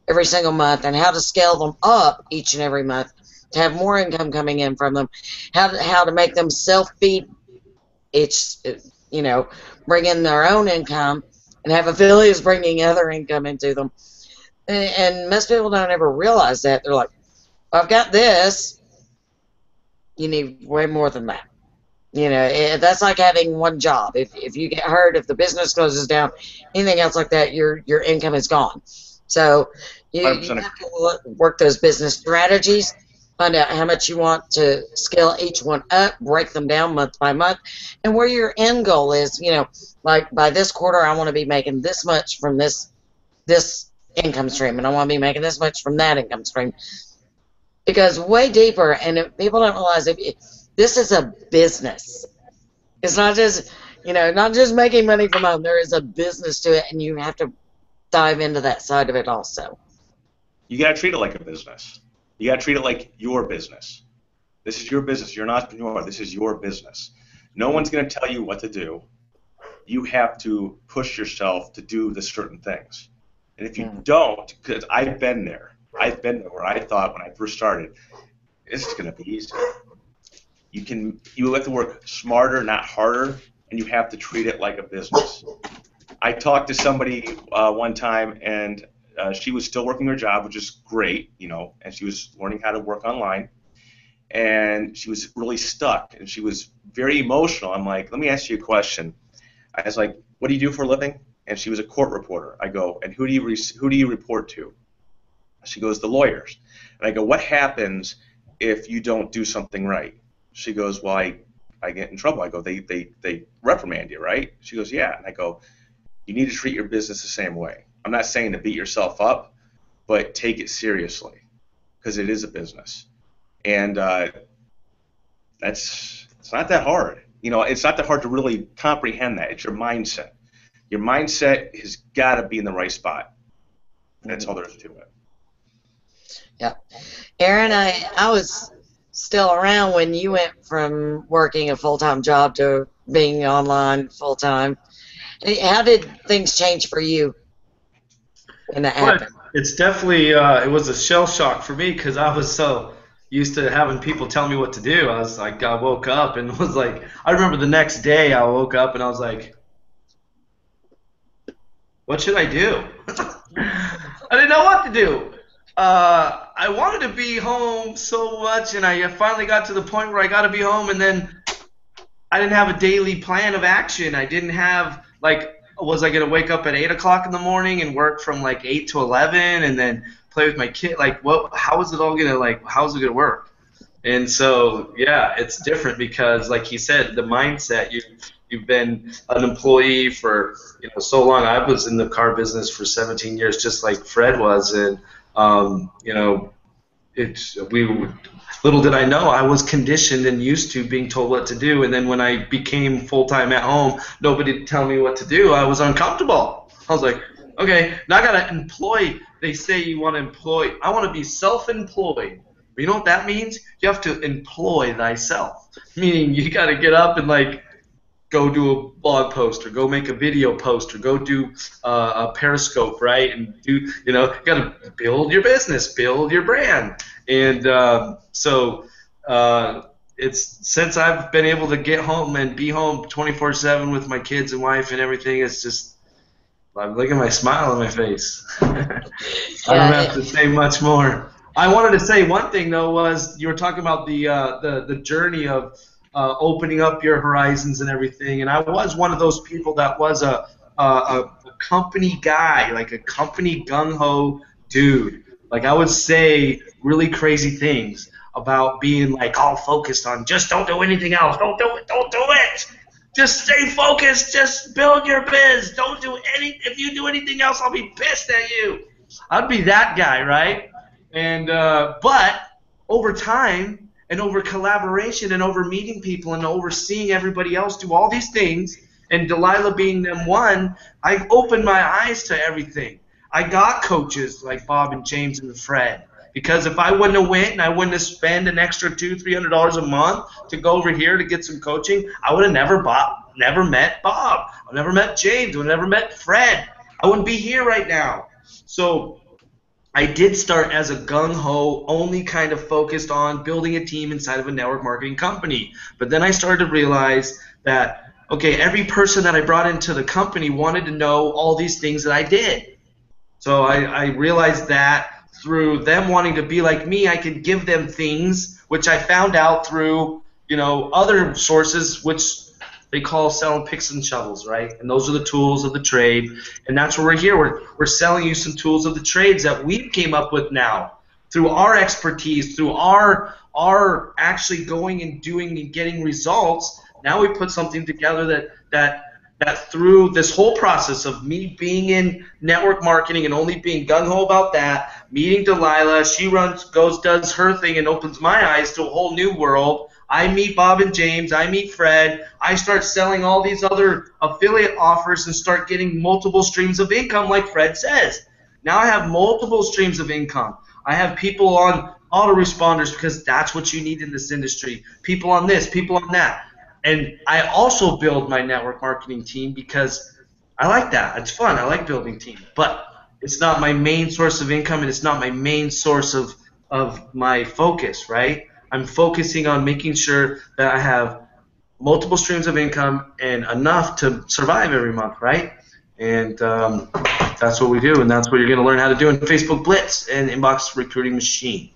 every single month, and how to scale them up each and every month to have more income coming in from them, how to make them self-feed each, bring in their own income and have affiliates bringing other income into them. And most people don't ever realize that. They're like, well, I've got this. You need way more than that. That's like having one job. If you get hurt, if the business closes down, anything else like that, your income is gone. So you have to work those business strategies, find out how much you want to scale each one up, break them down month by month, and where your end goal is. Like by this quarter, I want to be making this much from this income stream, and I want to be making this much from that income stream. Because way deeper, and if people don't realize this is a business. It's not just, not just making money from home. There is a business to it, and you have to dive into that side of it also. You got to treat it like a business. You got to treat it like your business. This is your business. You're an entrepreneur. This is your business. No one's going to tell you what to do. You have to push yourself to do the certain things. And if you don't, because I've been there where I thought when I first started, this is going to be easy. You have to work smarter, not harder, and you have to treat it like a business. I talked to somebody one time, and she was still working her job, which is great, and she was learning how to work online, and she was really stuck, and she was very emotional. I'm like, let me ask you a question. I was like, what do you do for a living? And she was a court reporter. I go, and who do you report to? She goes, the lawyers. And I go, what happens if you don't do something right? She goes, well, I get in trouble. I go, they reprimand you, right? She goes, yeah. And I go, you need to treat your business the same way. I'm not saying to beat yourself up, but take it seriously, because it is a business. And it's not that hard. It's not that hard to really comprehend that. It's your mindset. Your mindset has got to be in the right spot. That's all there is to it. Yeah. Aaron, I was still around when you went from working a full-time job to being online full-time. How did things change for you when that happened? It's definitely, it was a shell shock for me because I was so used to having people tell me what to do. I was like, I woke up and was like, I remember the next day I woke up and I was like, what should I do? I didn't know what to do. I wanted to be home so much, and I finally got to the point where I got to be home, and then I didn't have a daily plan of action. I didn't have, was I going to wake up at 8 o'clock in the morning and work from 8 to 11 and then play with my kid? How is it all going to, how is it going to work? And so, yeah, it's different because, like he said, the mindset, you've been an employee for so long. I was in the car business for 17 years, just like Fred was, and little did I know I was conditioned and used to being told what to do. And then when I became full-time at home, nobody would tell me what to do. I was uncomfortable. I was like, okay, now I got to employ. They say you want to employ. I want to be self-employed. But you know what that means? You have to employ thyself, meaning you got to get up and go do a blog post or go make a video post or go do a Periscope, right? And you got to build your business, build your brand. And it's since I've been able to get home and be home 24/7 with my kids and wife and everything, it's just Look at my smile on my face. I don't Yeah, have to say much more. I wanted to say one thing though was you were talking about the journey of opening up your horizons and everything, and I was one of those people that was a company guy, like a company gung ho dude. Like I would say really crazy things about being like all focused on just don't do anything else, don't do it, don't do it. Just stay focused. Just build your biz. Don't do any. If you do anything else, I'll be pissed at you. I'd be that guy, right? And but over time and over collaboration and over meeting people and over seeing everybody else do all these things, and Delilah being them one, I opened my eyes to everything. I got coaches like Bob and James and Fred. Because if I wouldn't have went and I wouldn't have spent an extra $200-300 a month to go over here to get some coaching, I would have never met Bob. I would have never met James. I would have never met Fred. I wouldn't be here right now. So I did start as a gung-ho, only kind of focused on building a team inside of a network marketing company. But then I started to realize that, okay, every person that I brought into the company wanted to know all these things that I did. So I realized that through them wanting to be like me, I could give them things, which I found out through, other sources, which they call selling picks and shovels, right? And those are the tools of the trade, and that's where we're here. We're selling you some tools of the trades that we came up with now through our expertise, through our actually going and doing and getting results. Now we put something together that through this whole process of me being in network marketing and only being gung-ho about that, meeting Delilah, she does her thing and opens my eyes to a whole new world. I meet Bob and James, I meet Fred, I start selling all these other affiliate offers and start getting multiple streams of income like Fred says. Now I have multiple streams of income. I have people on autoresponders because that's what you need in this industry. People on this, people on that. And I also build my network marketing team because I like that. It's fun. I like building teams. But it's not my main source of income, and it's not my main source of my focus, right? I'm focusing on making sure that I have multiple streams of income and enough to survive every month, right? And that's what we do, and that's what you're going to learn how to do in Facebook Blitz and Inbox Recruiting Machine.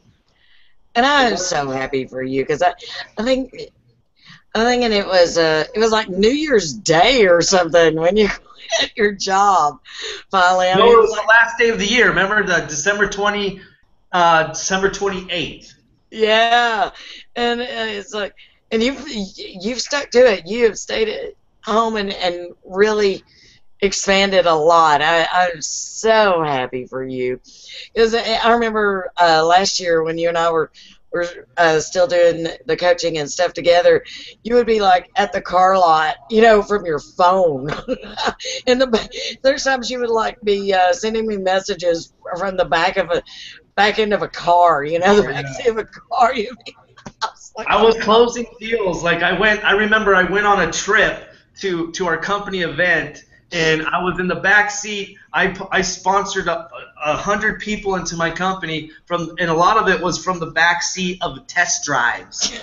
and I'm so happy for you because I think and it was like New Year's Day or something when you quit your job finally. No, it was the last day of the year. Remember the December 28th. Yeah, and it's like, and you've stuck to it. You have stayed at home and really expanded a lot. I'm so happy for you because I remember last year when you and I were still doing the coaching and stuff together, you would be like at the car lot, from your phone. And there's times you would like be sending me messages from the back end of a car, the back seat of a car. I was closing deals. Like I remember I went on a trip to our company event, and I was in the back seat. I sponsored 100 people into my company and a lot of it was from the back seat of test drives.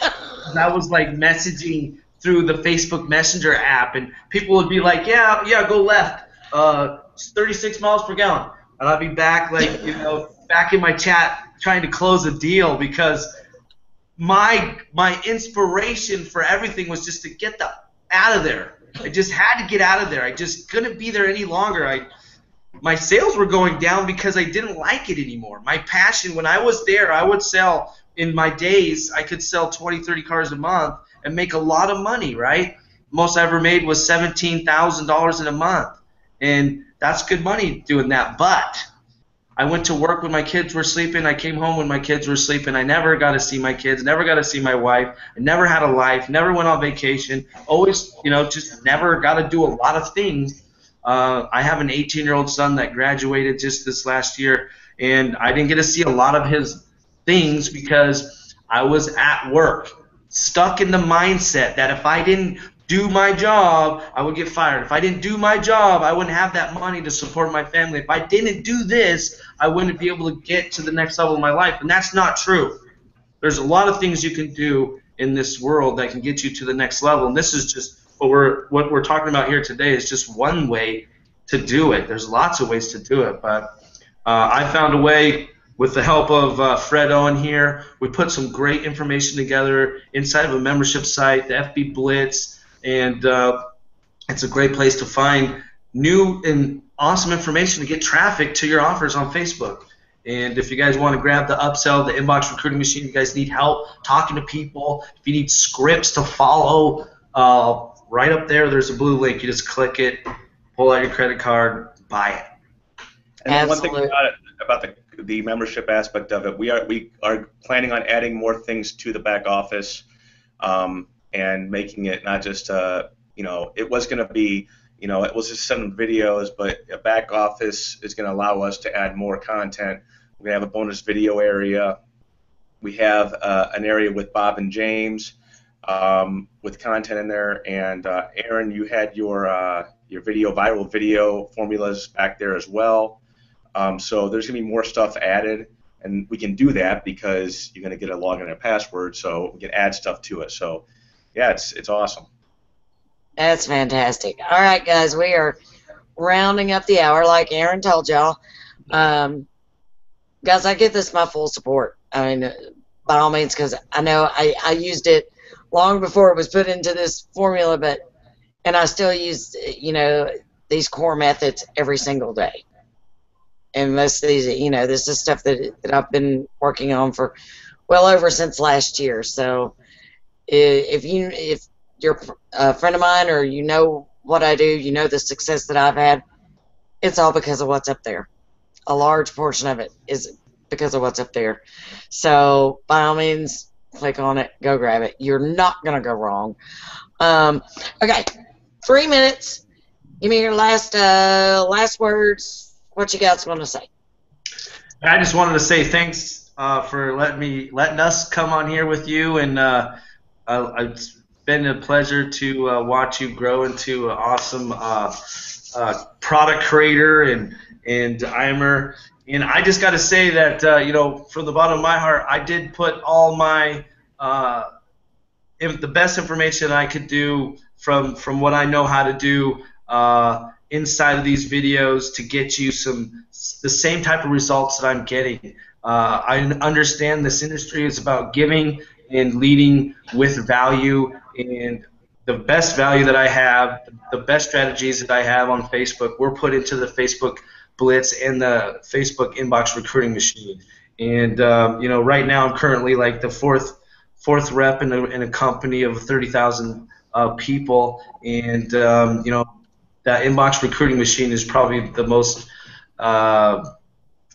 I was like messaging through the Facebook Messenger app, and people would be like, yeah, go left, 36 miles per gallon, and I'd be back back in my chat trying to close a deal because my inspiration for everything was just to get out of there. I just had to get out of there. I just couldn't be there any longer. My sales were going down because I didn't like it anymore. My passion, when I was there, I would sell, in my days, I could sell 20, 30 cars a month and make a lot of money, right? Most I ever made was $17,000 in a month. And that's good money doing that. But I went to work when my kids were sleeping. I came home when my kids were sleeping. I never got to see my kids, never got to see my wife. I never had a life, never went on vacation. Always, just never got to do a lot of things. I have an 18-year-old son that graduated just this last year, and I didn't get to see a lot of his things because I was at work, stuck in the mindset that if I didn't do my job, I would get fired. If I didn't do my job, I wouldn't have that money to support my family. If I didn't do this, I wouldn't be able to get to the next level of my life, and that's not true. There's a lot of things you can do in this world that can get you to the next level, and this is just what we're talking about here today is just one way to do it. There's lots of ways to do it, but I found a way with the help of Fred Owen here. We put some great information together inside of a membership site, the FB Blitz, and it's a great place to find new and awesome information to get traffic to your offers on Facebook. And if you guys want to grab the upsell, the inbox recruiting machine, you guys need help talking to people, if you need scripts to follow, right up there, there's a blue link. You just click it, pull out your credit card, buy it. And one thing about the membership aspect of it, we are planning on adding more things to the back office, and making it not just it was going to be it was just some videos, but a back office is going to allow us to add more content. We're going to have a bonus video area. We have an area with Bob and James with content in there, and Aaron, you had your viral video formulas back there as well. So there's going to be more stuff added, and we can do that because you're going to get a login and a password, so we can add stuff to it. So yeah, it's awesome. That's fantastic. All right, guys, we are rounding up the hour, like Aaron told y'all. Guys, I give this my full support. I mean, by all means, because I know I used it long before it was put into this formula, and I still use these core methods every single day. And this is stuff that I've been working on for well over since last year. So if you're a friend of mine, or you know what I do, you know the success that I've had, it's all because of what's up there. A large portion of it is because of what's up there. So by all means, click on it, go grab it. You're not going to go wrong. Okay, 3 minutes. Give me your last words. What you guys want to say? I just wanted to say thanks for letting us come on here with you, and it's been a pleasure to watch you grow into an awesome product creator and IMer. And I just got to say that from the bottom of my heart, I did put all my the best information I could do from what I know how to do inside of these videos to get you the same type of results that I'm getting. I understand this industry is about giving and leading with value, and the best value that I have, the best strategies that I have on Facebook, were put into the Facebook Blitz and the Facebook Inbox Recruiting Machine. And right now I'm currently like the fourth rep in a company of 30,000 people, and that Inbox Recruiting Machine is probably the most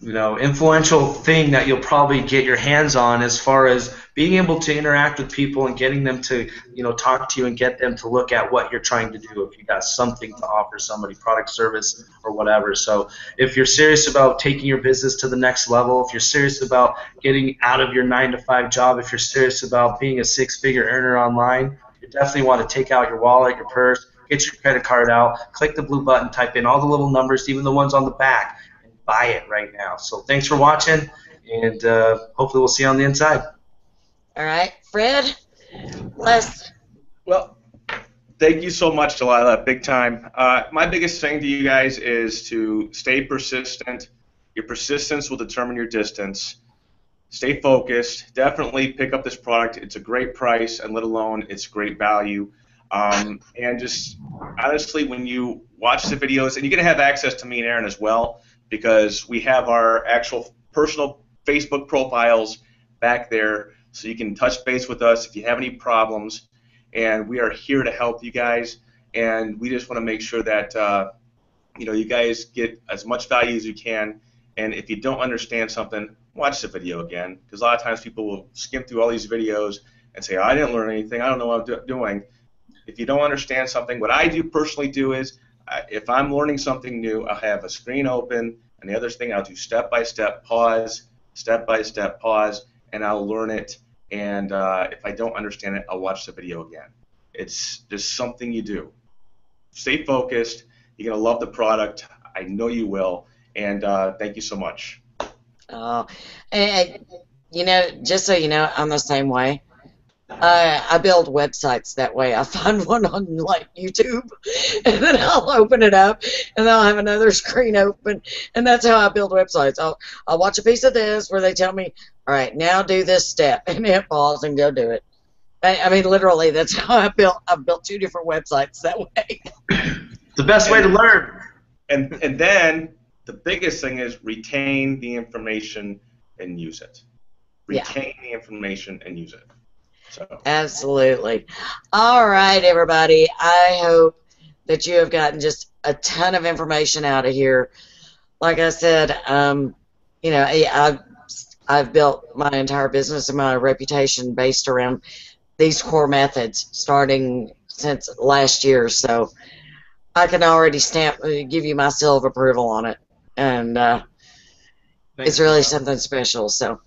influential thing that you'll probably get your hands on, as far as being able to interact with people and getting them to talk to you and get them to look at what you're trying to do, if you got something to offer somebody, product, service, or whatever. So if you're serious about taking your business to the next level, if you're serious about getting out of your 9-to-5 job, if you're serious about being a 6-figure earner online, you definitely want to take out your wallet, your purse, get your credit card out, click the blue button, type in all the little numbers, even the ones on the back, and buy it right now. So thanks for watching, and hopefully we'll see you on the inside. All right, Fred, last. Well, thank you so much, Delilah, big time. My biggest thing to you guys is to stay persistent. Your persistence will determine your distance. Stay focused. Definitely pick up this product. It's a great price, and let alone it's great value. And just honestly, when you watch the videos, and you're going to have access to me and Aaron as well, because we have our actual personal Facebook profiles back there, so you can touch base with us if you have any problems, and we are here to help you guys. And we just want to make sure that you guys get as much value as you can. And if you don't understand something, watch the video again, because a lot of times people will skim through all these videos and say, I didn't learn anything, I don't know what I'm doing. If you don't understand something, what I personally do is, if I'm learning something new, I'll have a screen open, and the other thing I'll do step-by-step pause, and I'll learn it. And if I don't understand it, I'll watch the video again. It's just something you do. Stay focused. You're going to love the product. I know you will. And thank you so much. And just so you know, I'm the same way. I build websites that way. I find one on like YouTube, and then I'll open it up, and then I'll have another screen open, and that's how I build websites. I'll watch a piece of this where they tell me, all right, now do this step, and hit pause and go do it. I mean, literally, that's how I've built 2 different websites that way. The best way to learn. And then the biggest thing is retain the information and use it. Retain the information and use it. So. Absolutely. All right, everybody. I hope that you have gotten just a ton of information out of here. Like I said, you know, I've built my entire business and my reputation based around these core methods starting since last year. So I can already give you my seal of approval on it. And it's really something special. So,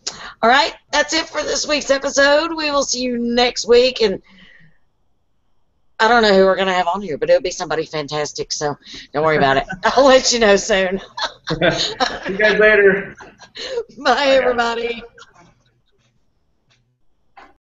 all right, that's it for this week's episode. We will see you next week. And I don't know who we're going to have on here, but it'll be somebody fantastic. So don't worry about it. I'll let you know soon. See you guys later. Bye, everybody.